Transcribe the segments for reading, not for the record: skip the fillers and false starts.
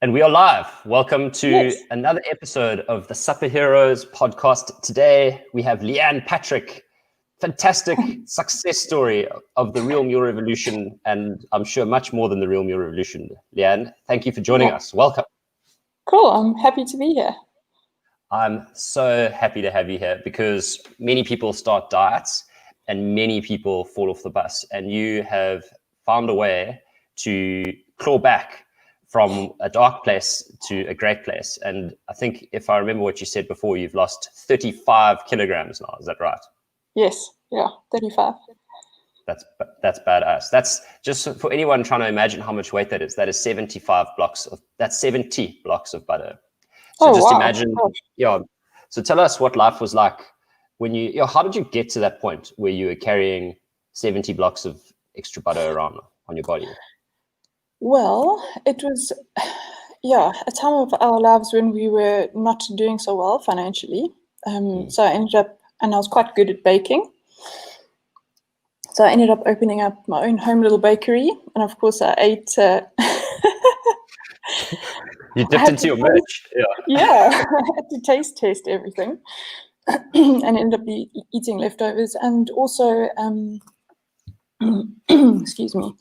And we are live. Welcome to Yes. another episode of the Superheroes podcast. Today we have Leanne Patrick, fantastic success story of the Real Meal Revolution, and I'm sure much more than the Real Meal Revolution. Leanne, thank you for joining us. Welcome. Cool. I'm happy to be here. I'm so happy to have you here because many people start diets and many people fall off the bus, and you have found a way to claw back from a dark place to a great place. And I think if I remember what you said before, you've lost 35 kilograms now. Is that right? Yes. Yeah. 35. That's badass. That's just for anyone trying to imagine how much weight that is. That is 70 blocks of butter. So just imagine, So tell us what life was like when how did you get to that point where you were carrying 70 blocks of extra butter around on your body? Well, it was, a time of our lives when we were not doing so well financially. So I ended up, and I was quite good at baking. So I ended up opening up my own home little bakery. And of course I ate... You dipped into your merch. Yeah, I had to taste everything and ended up eating leftovers. And also, excuse me,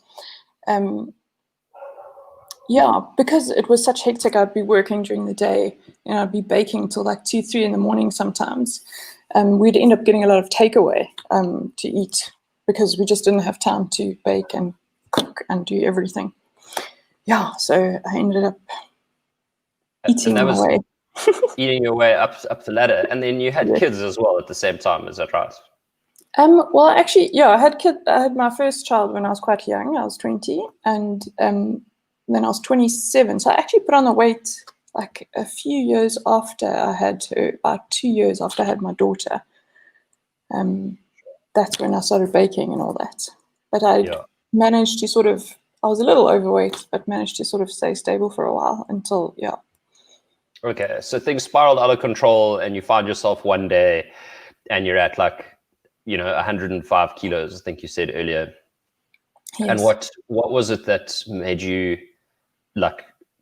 because it was such hectic, I'd be working during the day and I'd be baking till like 2-3 in the morning sometimes. We'd end up getting a lot of takeaway to eat because we just didn't have time to bake and cook and do everything. Yeah, so I ended up eating my way. Eating your way up the ladder. And then you had kids as well at the same time, is that right? Well, actually, I had my first child when I was quite young. I was 20, and then I was 27. So I actually put on the weight like a few years after I had her, about 2 years after I had my daughter. That's when I started baking and all that. But I managed to I was a little overweight, but managed to sort of stay stable for a while until, Okay, so things spiraled out of control and you find yourself one day and you're at 105 kilos, I think you said earlier. Yes. And what was it that made you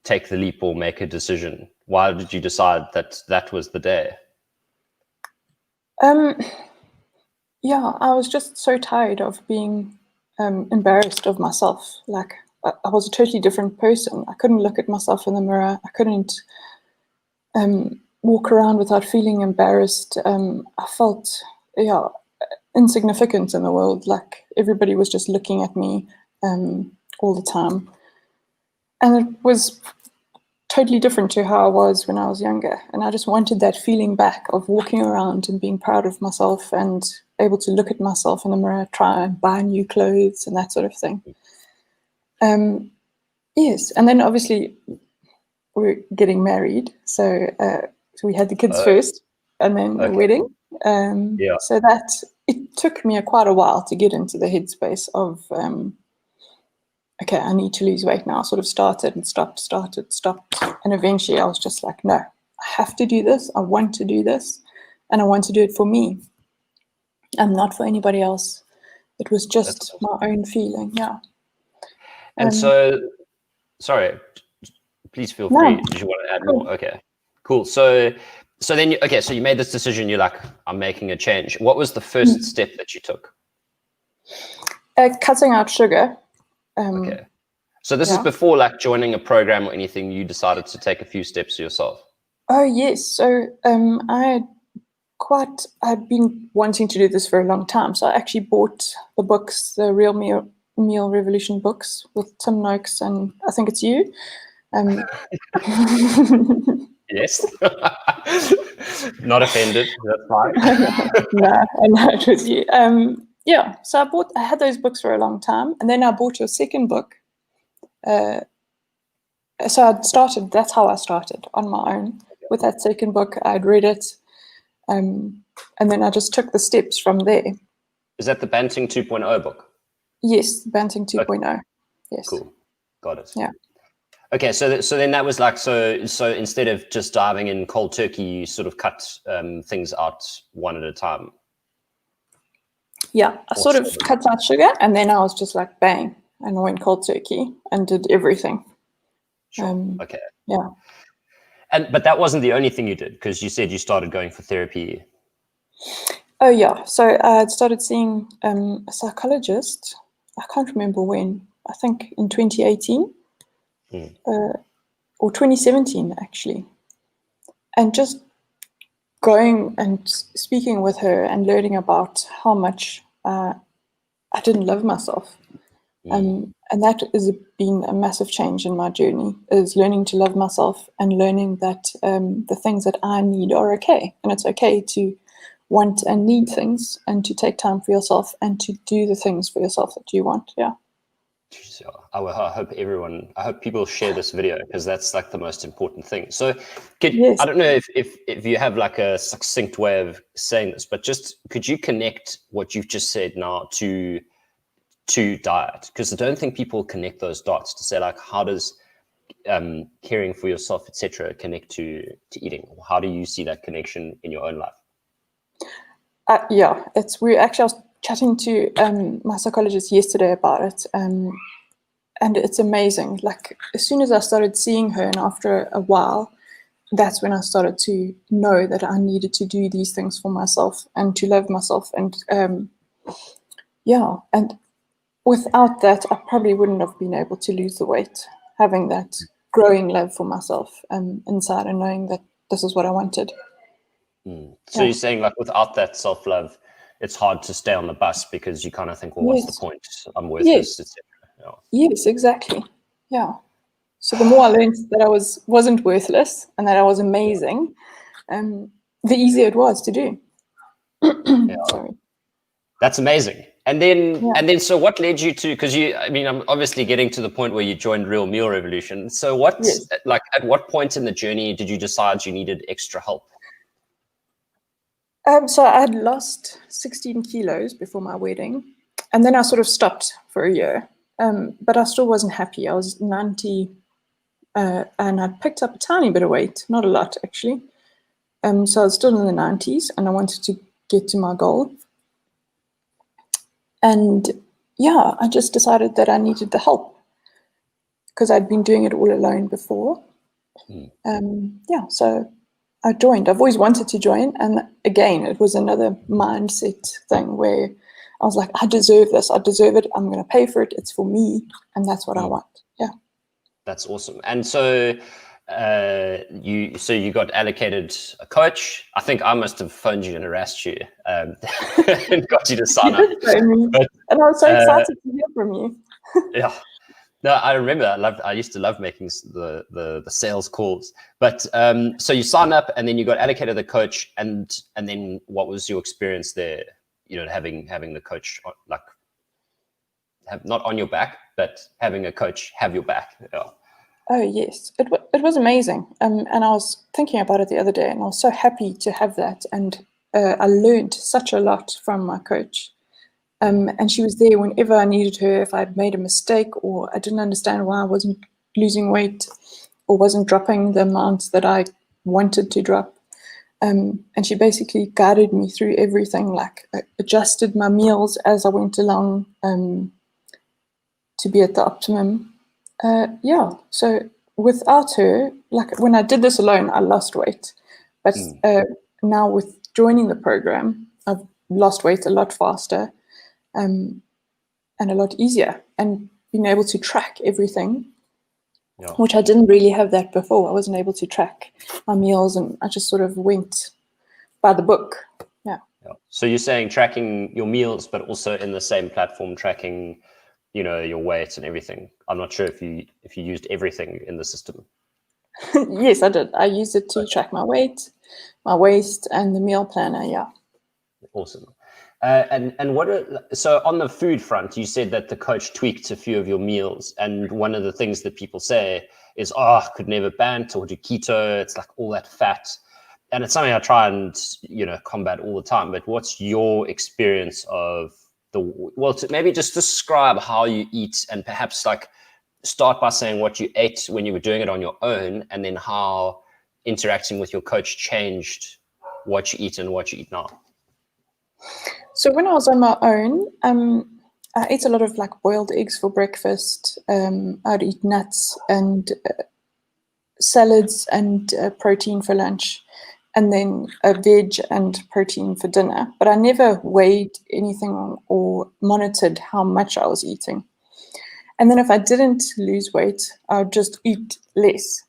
take the leap or make a decision? Why did you decide that was the day? I was just so tired of being embarrassed of myself. Like I was a totally different person. I couldn't look at myself in the mirror. I couldn't walk around without feeling embarrassed. I felt, insignificant in the world. Like everybody was just looking at me all the time. And it was totally different to how I was when I was younger. And I just wanted that feeling back of walking around and being proud of myself and able to look at myself in the mirror, try and buy new clothes and that sort of thing. Yes, and then obviously we're getting married. So we had the kids first and then the wedding. So that it took me quite a while to get into the headspace of, I need to lose weight now. I sort of started and stopped. And eventually I was just like, no, I have to do this. I want to do this. And I want to do it for me and not for anybody else. It was just my own feeling. Yeah. And so, sorry, please feel free. Did you want to add more? Okay, cool. So then, so you made this decision. You're like, I'm making a change. What was the first step that you took? Cutting out sugar. Okay. So this is before joining a program or anything. You decided to take a few steps yourself. Oh yes. So I've been wanting to do this for a long time. So I actually bought the books, the Real Meal Revolution books with Tim Noakes, and I think it's you. Yes. Not offended. That's fine. No, I know it was you. So I had those books for a long time, and then I bought your second book. So that's how I started on my own with that second book. I'd read it, and then I just took the steps from there. Is that the Banting 2.0 book? Yes, Banting 2.0. Okay. Yes. Cool. Got it. Yeah. Okay, so then that was so instead of just diving in cold turkey, you sort of cut things out one at a time. Yeah, I sort of cut out sugar, and then I was just like, bang, and I went cold turkey and did everything. Sure. Okay. Yeah. But that wasn't the only thing you did, because you said you started going for therapy. Oh yeah. So I had started seeing a psychologist. I can't remember when. I think in 2018 or 2017 actually. And just going and speaking with her and learning about how much I didn't love myself. And that has been a massive change in my journey, is learning to love myself and learning that the things that I need are okay. And it's okay to want and need things, and to take time for yourself and to do the things for yourself that you want. Yeah. So I hope people share this video, because that's like the most important thing. So Yes. I don't know if you have like a succinct way of saying this, but just could you connect what you've just said now to diet? Because I don't think people connect those dots to say, like, how does caring for yourself, etc., connect to eating? How do you see that connection in your own life? Yeah, I was chatting to my psychologist yesterday about it, and it's amazing. Like, as soon as I started seeing her, and after a while, that's when I started to know that I needed to do these things for myself and to love myself. And and without that, I probably wouldn't have been able to lose the weight, having that growing love for myself inside, and knowing that this is what I wanted. So you're saying, like, without that self-love, it's hard to stay on the bus, because you kind of think, well, what's the point? I'm worthless, etc. Yes, exactly. Yeah. So the more I learned that I wasn't worthless and that I was amazing, the easier it was to do. Sorry. That's amazing. And then, so what led you to? Because I'm obviously getting to the point where you joined Real Meal Revolution. So like, at what point in the journey did you decide you needed extra help? So I had lost 16 kilos before my wedding, and then I sort of stopped for a year. But I still wasn't happy. I was 90, and I'd picked up a tiny bit of weight, not a lot actually. So I was still in the 90s, and I wanted to get to my goal. And yeah, I just decided that I needed the help, because I'd been doing it all alone before. So I joined. I've always wanted to join. And again, it was another mindset thing where I was like, I deserve this. I deserve it. I'm going to pay for it. It's for me. And that's what I want. Yeah. That's awesome. And so you got allocated a coach. I think I must have phoned you and harassed you and got you to sign up. And I was so excited to hear from you. Yeah. No, I remember. I used to love making the sales calls. But so you signed up, and then you got allocated the coach, and then what was your experience there? Having the coach, like, not on your back, but having a coach have your back. Yeah. Oh yes, it was amazing. And I was thinking about it the other day, and I was so happy to have that. And I learned such a lot from my coach. And she was there whenever I needed her. If I'd made a mistake, or I didn't understand why I wasn't losing weight or wasn't dropping the amounts that I wanted to drop. And she basically guided me through everything, like adjusted my meals as I went along to be at the optimum. So without her, like, when I did this alone, I lost weight. But now with joining the program, I've lost weight a lot faster. And a lot easier, and being able to track everything, which I didn't really have that before. I wasn't able to track my meals, and I just sort of went by the book. Yeah. So you're saying tracking your meals, but also in the same platform tracking, your weight and everything. I'm not sure if you used everything in the system. Yes, I did. I used it to track my weight, my waist, and the meal planner. Yeah. Awesome. So on the food front, you said that the coach tweaked a few of your meals, and one of the things that people say is, I could never BANT or do keto. It's like all that fat, and it's something I try and combat all the time. But what's your experience of maybe just describe how you eat, and perhaps like start by saying what you ate when you were doing it on your own, and then how interacting with your coach changed what you eat and what you eat now. So when I was on my own, I ate a lot of like boiled eggs for breakfast. I'd eat nuts and salads and protein for lunch, and then a veg and protein for dinner. But I never weighed anything or monitored how much I was eating. And then if I didn't lose weight, I would just eat less.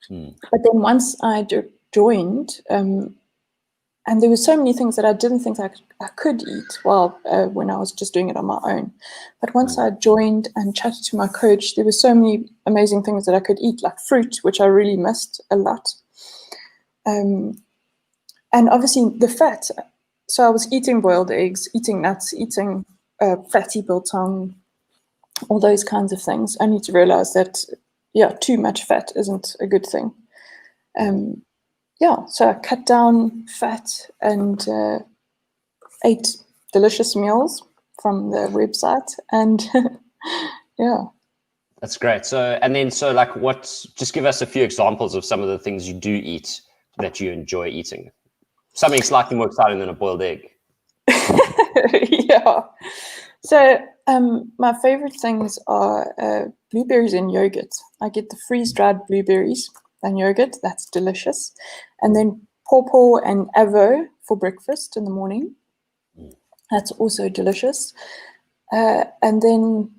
But then once I joined, and there were so many things that I didn't think I could eat when I was just doing it on my own. But once I joined and chatted to my coach, there were so many amazing things that I could eat, like fruit, which I really missed a lot. And obviously the fat. So I was eating boiled eggs, eating nuts, eating fatty biltong, all those kinds of things. I need to realize that, too much fat isn't a good thing. So I cut down fat and ate delicious meals from the website, and That's great. So just give us a few examples of some of the things you do eat that you enjoy eating. Something slightly more exciting than a boiled egg. Yeah. So my favorite things are blueberries and yogurt. I get the freeze-dried blueberries and yogurt. That's delicious. And then pawpaw and avo for breakfast in the morning. That's also delicious. And then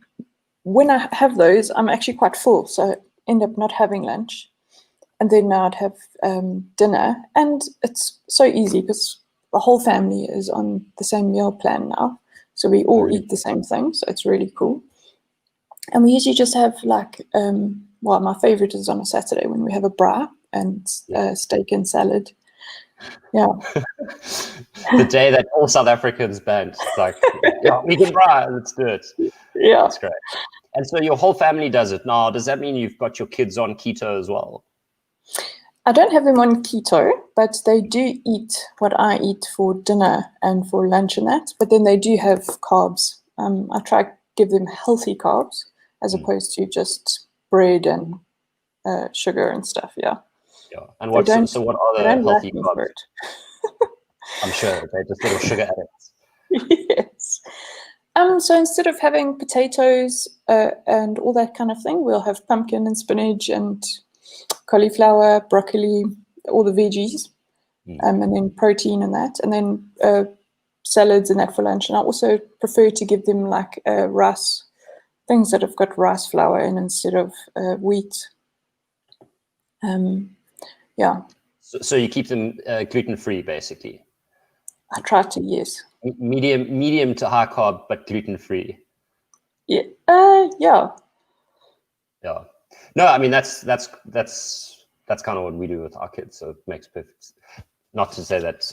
when I have those, I'm actually quite full. So I end up not having lunch. And then I'd have dinner. And it's so easy because the whole family is on the same meal plan now. So we all eat the same thing. So it's really cool. And we usually just have my favorite is on a Saturday when we have a braai and steak and salad. Yeah. The day that all South Africans banned. It's like, we can braai, let's do it. Yeah. That's great. And so your whole family does it now. Does that mean you've got your kids on keto as well? I don't have them on keto, but they do eat what I eat for dinner and for lunch and that. But then they do have carbs. I try to give them healthy carbs as opposed to just bread and sugar and stuff. Yeah. And what are the healthy carbs? I'm sure they're just little sugar addicts. Yes. So instead of having potatoes and all that kind of thing, we'll have pumpkin and spinach and cauliflower, broccoli, all the veggies, and then protein and that, and then salads and that for lunch. And I also prefer to give them like rice, things that have got rice flour in instead of wheat. So you keep them gluten-free, basically? I try to, yes. Medium to high carb, but gluten-free. Yeah. Yeah. No, I mean that's kind of what we do with our kids. So it makes perfect. Not to say that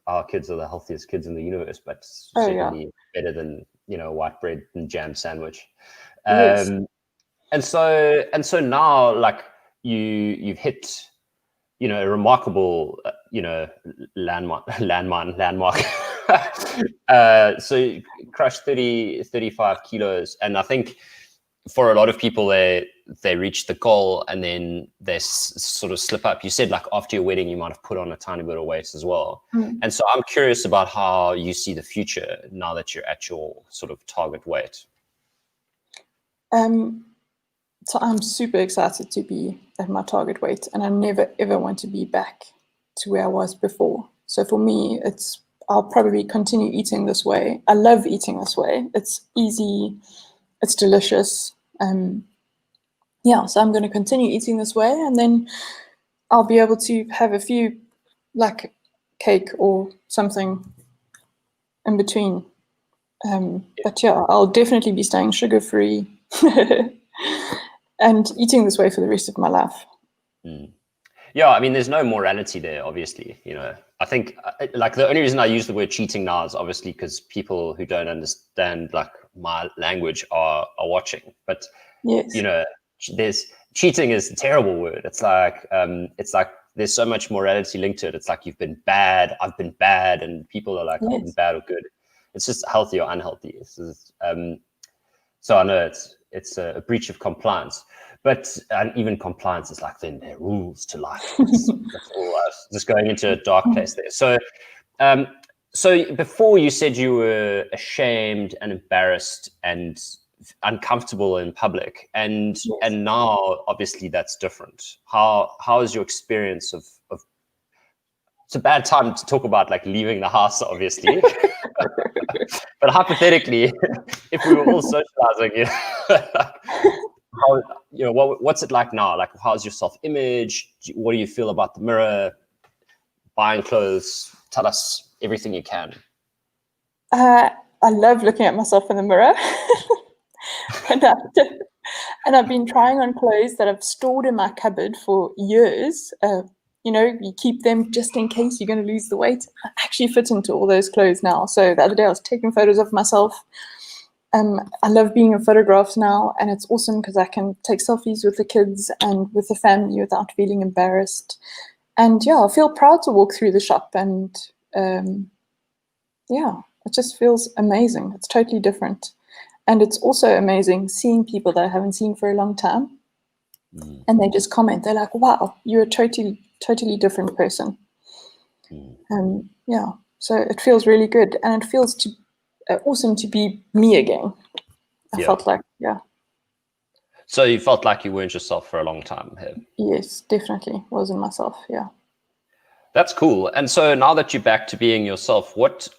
our kids are the healthiest kids in the universe, but certainly better than white bread and jam sandwich. Yes. And so now, like you've hit a remarkable landmark. So you crushed 35 kilos, and I think for a lot of people they reach the goal and then they sort of slip up. You said like after your wedding you might have put on a tiny bit of weight as well. And so I'm curious about how you see the future now that you're at your sort of target weight. So I'm super excited to be at my target weight, and I never ever want to be back to where I was before. So for me, I'll probably continue eating this way. I love eating this way. It's easy, it's delicious. So I'm going to continue eating this way, and then I'll be able to have a few, like cake or something in between. But I'll definitely be staying sugar-free and eating this way for the rest of my life. Yeah, I mean, there's no morality there, obviously. I think like the only reason I use the word cheating now is obviously because people who don't understand like my language are watching. But yes. There's cheating is a terrible word. It's like there's so much morality linked to it. It's like you've been bad, I've been bad, and people are like I've been bad or good. It's just healthy or unhealthy. So I know it's a breach of compliance, but even compliance is like then there are rules to life. That's all just going into a dark place there. So so before you said you were ashamed and embarrassed and uncomfortable in public, and Yes. and now obviously that's different. How is your experience of it's a bad time to talk about like leaving the house, obviously. But hypothetically, if we were all socializing, how, what's it like now? Like, how's your self-image? What do you feel about the mirror? Buying clothes? Tell us everything you can. I love looking at myself in the mirror. And I've been trying on clothes that I've stored in my cupboard for years. You keep them just in case you're going to lose the weight. I actually fit into all those clothes now. So the other day I was taking photos of myself. I love being in photographs now, and it's awesome because I can take selfies with the kids and with the family without feeling embarrassed. And I feel proud to walk through the shop, and it just feels amazing. It's totally different. And it's also amazing seeing people that I haven't seen for a long time. And they just comment. They're like, wow, you're a totally different person. So it feels really good. And it feels awesome to be me again. I felt like, So you felt like you weren't yourself for a long time here? Yes, definitely wasn't myself, yeah. That's cool. And so now that you're back to being yourself, what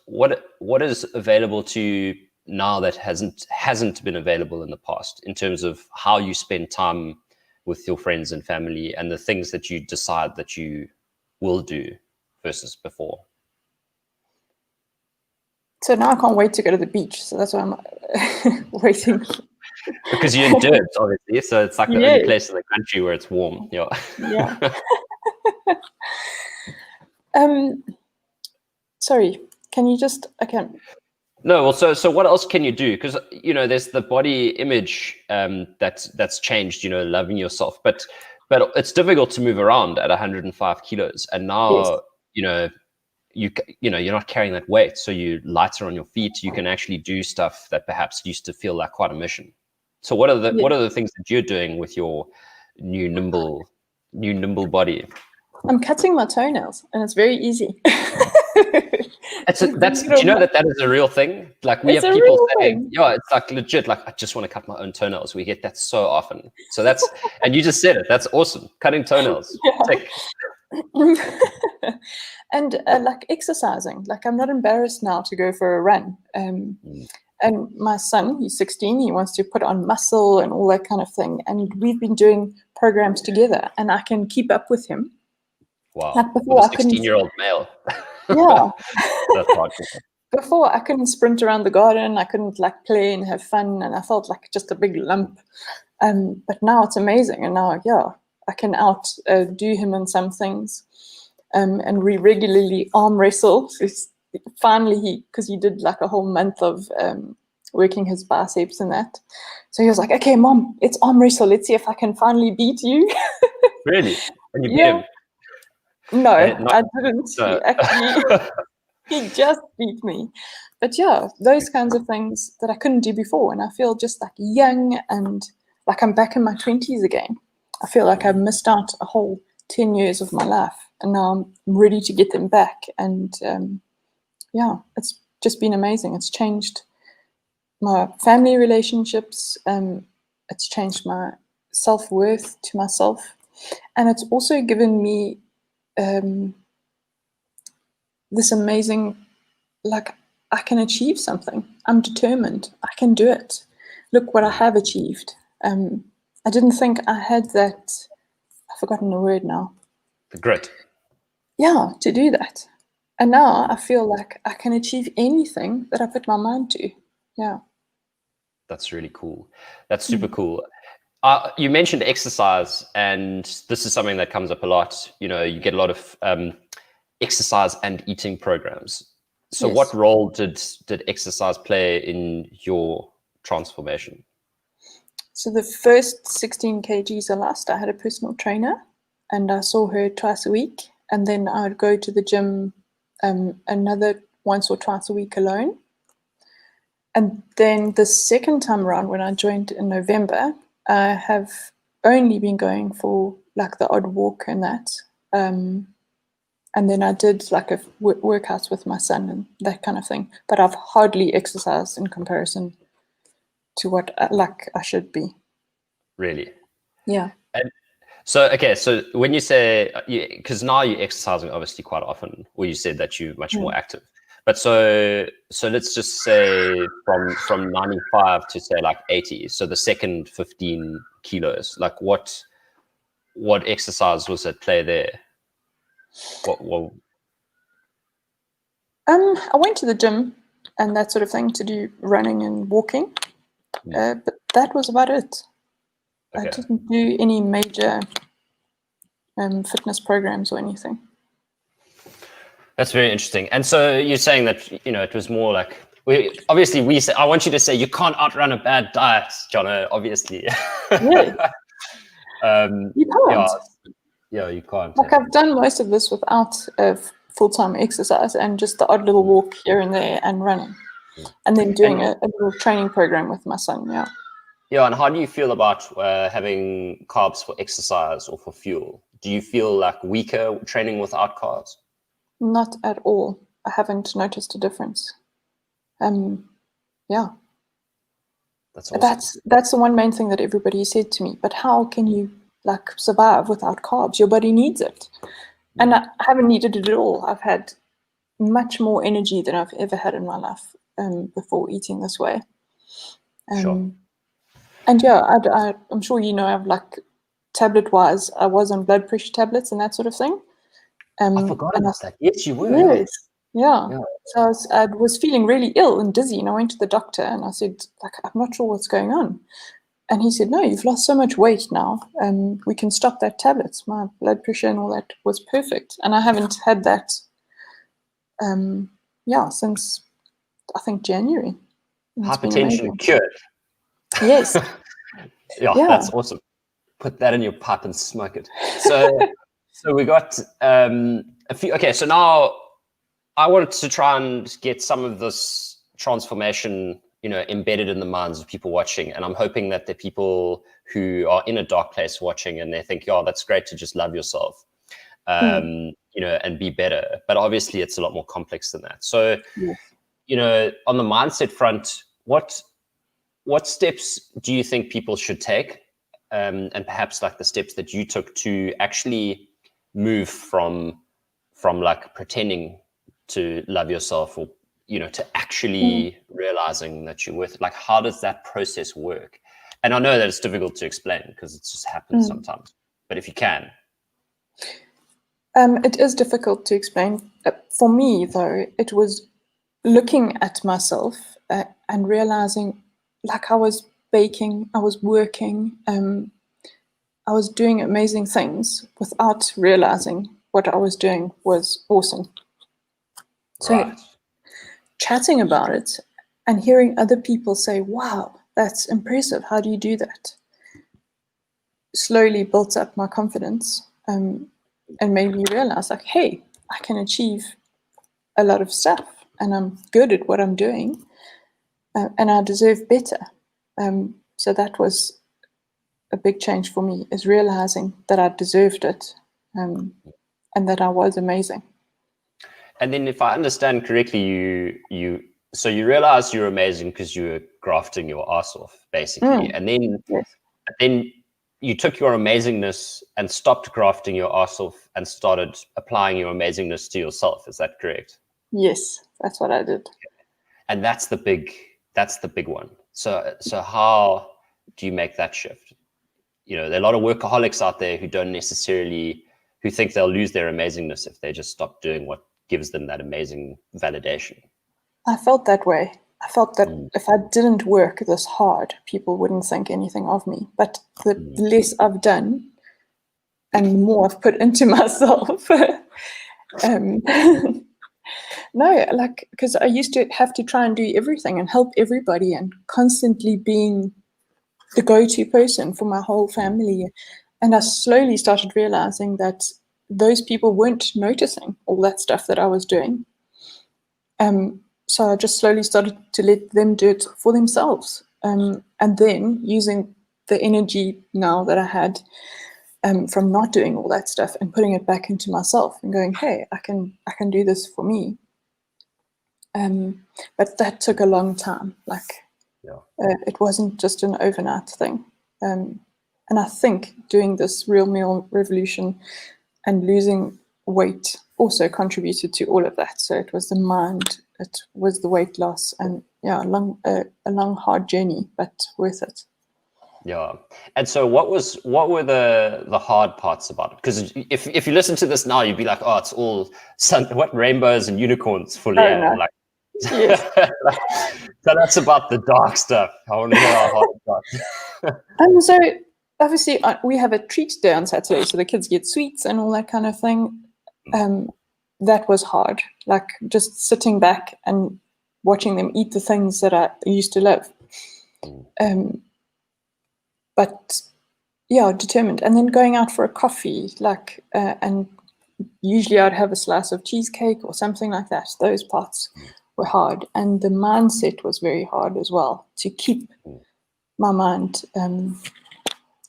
is available to you now that hasn't been available in the past, in terms of how you spend time with your friends and family and the things that you decide that you will do versus before? So now I can't wait to go to the beach. So that's why I'm waiting. Because you're in dirt, obviously. So it's like the only place in the country where it's warm. Yeah. Sorry, can you just, No, well, so what else can you do? Because, there's the body image that's changed, loving yourself. But it's difficult to move around at 105 kilos. And now, you're not carrying that weight. So you're lighter on your feet. You can actually do stuff that perhaps used to feel like quite a mission. So what are the things that you're doing with your new nimble body? I'm cutting my toenails, and it's very easy. Do you know that is a real thing? Like, we have people saying, it's like legit, like, I just want to cut my own toenails. We get that so often. So and you just said it, that's awesome. Cutting toenails. Tick. And like exercising, like I'm not embarrassed now to go for a run. And my son, he's 16, he wants to put on muscle and all that kind of thing. And we've been doing programs together, and I can keep up with him. Wow. Like before, with a 16-year-old male. Yeah. That's hard. Before, I couldn't sprint around the garden. I couldn't like play and have fun, and I felt like just a big lump. But now it's amazing, and now I can outdo him in some things. And we regularly arm wrestle. So finally, because he did like a whole month of working his biceps and that. So he was like, "Okay, Mom, it's arm wrestle. Let's see if I can finally beat you." Really? And you beat him? No, I didn't. He just beat me. But those kinds of things that I couldn't do before, and I feel just like young and like I'm back in my 20s again. I feel like I've missed out a whole 10 years of my life, and now I'm ready to get them back. And it's just been amazing. It's changed my family relationships. It's changed my self-worth to myself, and it's also given me this amazing, like, I can achieve something. I'm determined. I can do it. Look what I have achieved. I didn't think I had that. I've forgotten the word now. The grit. Yeah, to do that. And now I feel like I can achieve anything that I put my mind to. Yeah. That's really cool. That's super cool. You mentioned exercise, and this is something that comes up a lot. You get a lot of exercise and eating programs. So what role did exercise play in your transformation? So the first 16 kgs I lost, I had a personal trainer, and I saw her twice a week. And then I would go to the gym another once or twice a week alone. And then the second time around, when I joined in November, I have only been going for like the odd walk and that. And then I did like a workouts with my son and that kind of thing. But I've hardly exercised in comparison to what I should be. Really? Yeah. And so, okay, so when you say, because now you're exercising obviously quite often, or you said that you're much more active. But so let's just say from 95 to say like 80. So the second 15 kilos, like what exercise was at play there? What I went to the gym and that sort of thing to do running and walking, but that was about it. Okay. I didn't do any major fitness programs or anything. That's very interesting. And so you're saying that, it was more like, I want you to say you can't outrun a bad diet, Jono, obviously. Yeah. You can't. Yeah, you can't. Like I've done most of this without full-time exercise and just the odd little walk here and there and running. And then doing a little training program with my son, yeah. Yeah, and how do you feel about having carbs for exercise or for fuel? Do you feel like weaker training without carbs? Not at all. I haven't noticed a difference. Yeah. That's awesome. That's the one main thing that everybody said to me. But how can you like survive without carbs? Your body needs it. And I haven't needed it at all. I've had much more energy than I've ever had in my life before eating this way. Sure. And yeah, I'm sure I've like tablet-wise, I was on blood pressure tablets and that sort of thing. I forgot about that. Yes, you were. Yes. Yeah. So I was feeling really ill and dizzy, and I went to the doctor and I said, like, I'm not sure what's going on. And he said, no, you've lost so much weight now. We can stop that tablets. My blood pressure and all that was perfect. And I haven't had that, since I think January. Hypertension cured. Yes. Yeah, that's awesome. Put that in your pipe and smoke it. So we got a few. Okay, so now I wanted to try and get some of this transformation, embedded in the minds of people watching. And I'm hoping that the people who are in a dark place watching and they think, yeah, that's great to just love yourself, and be better. But obviously it's a lot more complex than that. So, on the mindset front, what steps do you think people should take? And perhaps like the steps that you took to actually move from like pretending to love yourself, or to actually realizing that you're worth it. Like, how does that process work? And I know that it's difficult to explain because it just happens sometimes, but if you can. It is difficult to explain. For me, though, it was looking at myself and realizing, like, I was baking, I was working, I was doing amazing things without realizing what I was doing was awesome. So chatting about it and hearing other people say, wow, that's impressive. How do you do that? Slowly built up my confidence and made me realize, like, hey, I can achieve a lot of stuff and I'm good at what I'm doing and I deserve better. So that was a big change for me, is realizing that I deserved it and that I was amazing. And then if I understand correctly, you realized you're amazing because you were grafting your ass off, basically. And then you took your amazingness and stopped grafting your ass off and started applying your amazingness to yourself. Is that correct? Yes, that's what I did. And that's the big one. So how do you make that shift? There are a lot of workaholics out there who think they'll lose their amazingness if they just stop doing what gives them that amazing validation. I felt that way. I felt that if I didn't work this hard, people wouldn't think anything of me. But the less I've done and the more I've put into myself, no, like, because I used to have to try and do everything and help everybody and constantly being the go-to person for my whole family. And I slowly started realizing that those people weren't noticing all that stuff that I was doing. So I just slowly started to let them do it for themselves. And then using the energy now that I had from not doing all that stuff and putting it back into myself and going, hey, I can do this for me. But that took a long time. Like, Yeah. It wasn't just an overnight thing. And I think doing this real meal revolution and losing weight also contributed to all of that. So it was the mind, it was the weight loss, and yeah, a long hard journey, but worth it. Yeah. And so what were the hard parts about it? Because if you listen to this now, you'd be like, oh, it's all what rainbows and unicorns for Leanne. No. Like, Yes. so that's about the dark stuff. I want to hear how hard it So obviously we have a treat day on Saturday, so the kids get sweets and all that kind of thing. That was hard, like just sitting back and watching them eat the things that I used to love. But yeah, determined. And then going out for a coffee, like, and usually I'd have a slice of cheesecake or something like that. Those parts were hard. And the mindset was very hard as well, to keep my mind in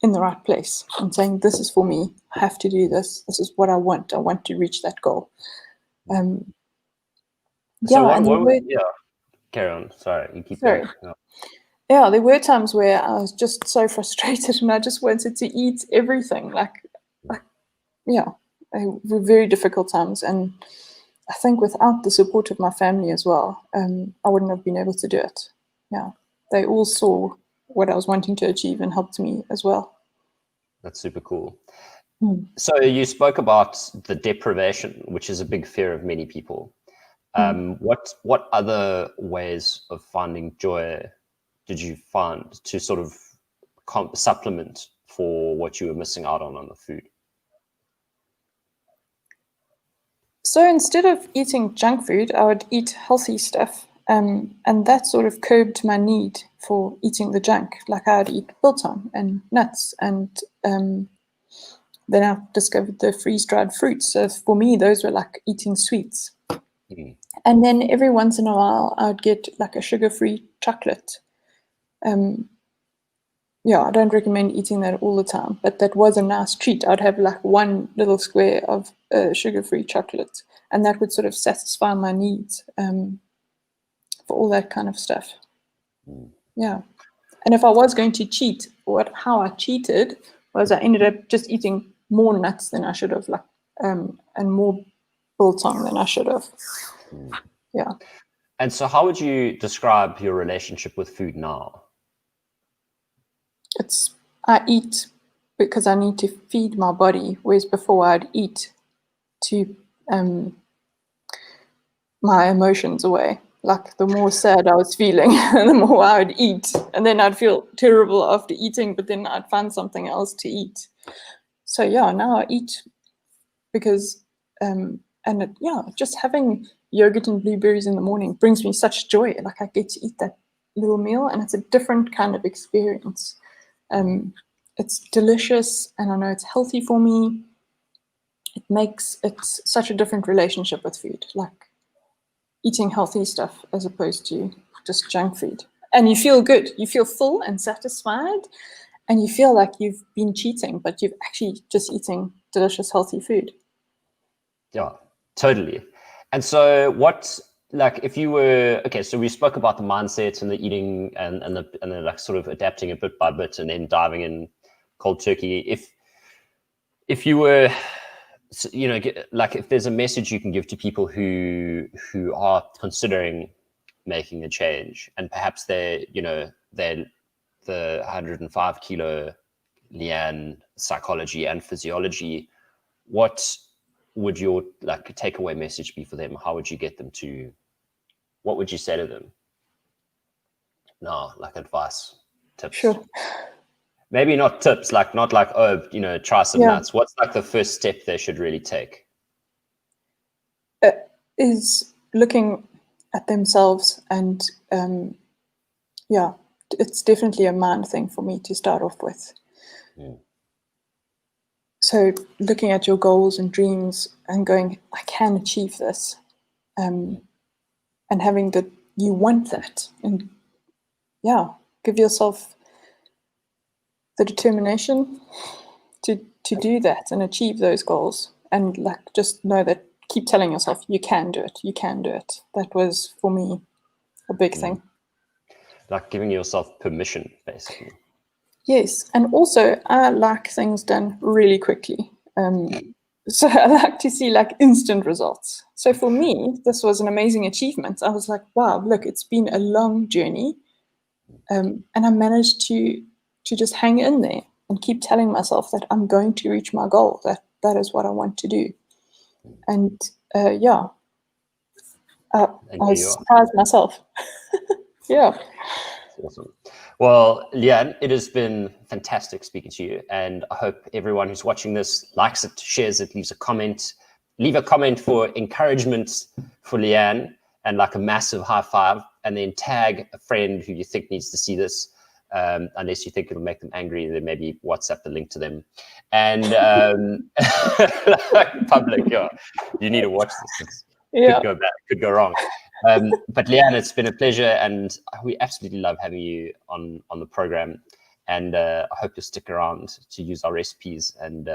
the right place and saying, this is for me, I have to do this. This is what I want to reach that goal. Carry on. Sorry, you keep Sorry. going. Yeah, there were times where I was just so frustrated and I just wanted to eat everything. They were very difficult times. And I think without the support of my family as well, I wouldn't have been able to do it. Yeah, they all saw what I was wanting to achieve and helped me as well. That's super cool. So you spoke about the deprivation, which is a big fear of many people. What other ways of finding joy did you find to sort of supplement for what you were missing out on the food? So instead of eating junk food, I would eat healthy stuff. And that sort of curbed my need for eating the junk. Like I would eat biltong and nuts. And then I discovered the freeze-dried fruits. So for me, those were like eating sweets. And then every once in a while, I would get like a sugar-free chocolate. I don't recommend eating that all the time, but that was a nice treat. I'd have like one little square of sugar-free chocolate, and that would sort of satisfy my needs for all that kind of stuff. Yeah. And if I was going to cheat, how I cheated was I ended up just eating more nuts than I should have, and more biltong than I should have. Yeah. And so how would you describe your relationship with food now? I eat because I need to feed my body, whereas before I'd eat to my emotions away. Like the more sad I was feeling, the more I would eat. And then I'd feel terrible after eating, but then I'd find something else to eat. So yeah, now I eat because, just having yogurt and blueberries in the morning brings me such joy. Like I get to eat that little meal and it's a different kind of experience. It's delicious and I know it's healthy for me. It's such a different relationship with food. Like eating healthy stuff as opposed to just junk food. And you feel good. You feel full and satisfied and you feel like you've been cheating, but you've actually just eating delicious, healthy food. Yeah, totally. And so if you were, okay, so we spoke about the mindset and the eating and the like sort of adapting it bit by bit and then diving in cold turkey. If you were, if there's a message you can give to people who are considering making a change and perhaps they're the 105 kilo Leanne psychology and physiology, what would your takeaway message be for them? How would you get them to, what would you say to them? No, advice, tips. Sure. Maybe not tips, try some nuts. What's the first step they should really take? Is looking at themselves and it's definitely a mind thing for me to start off with. So looking at your goals and dreams and going, I can achieve this, and having that you want that, and give yourself the determination to do that and achieve those goals, and just know that, keep telling yourself you can do it. That was for me a big thing. Like giving yourself permission, basically. Yes, and also I like things done really quickly. So I like to see like instant results. So for me, this was an amazing achievement. I was like, wow, look, it's been a long journey, and I managed to just hang in there and keep telling myself that I'm going to reach my goal. That is what I want to do. And yeah, I And here was you are. surprised myself. Yeah. Awesome. Well, Leanne, it has been fantastic speaking to you, and I hope everyone who's watching this likes it, shares it, leaves a comment. Leave a comment for encouragement for Leanne and like a massive high five, and then tag a friend who you think needs to see this. Unless you think it'll make them angry, then maybe WhatsApp the link to them. And public, yeah, you need to watch this. Yeah. Could go bad, could go wrong. But Leanne, it's been a pleasure, and we absolutely love having you on the program. And I hope you'll stick around to use our recipes and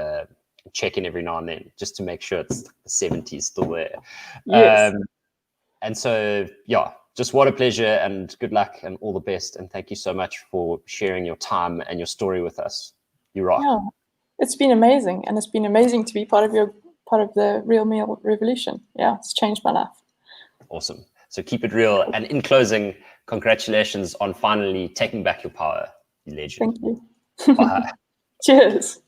check in every now and then, just to make sure it's the 70s still there. Yes. And so, yeah, just what a pleasure, and good luck and all the best. And thank you so much for sharing your time and your story with us. You rock. Yeah. It's been amazing, and it's been amazing to be part of the Real Meal Revolution. Yeah, it's changed my life. Awesome. So keep it real. And in closing, congratulations on finally taking back your power, you legend. Thank you. Bye. Cheers.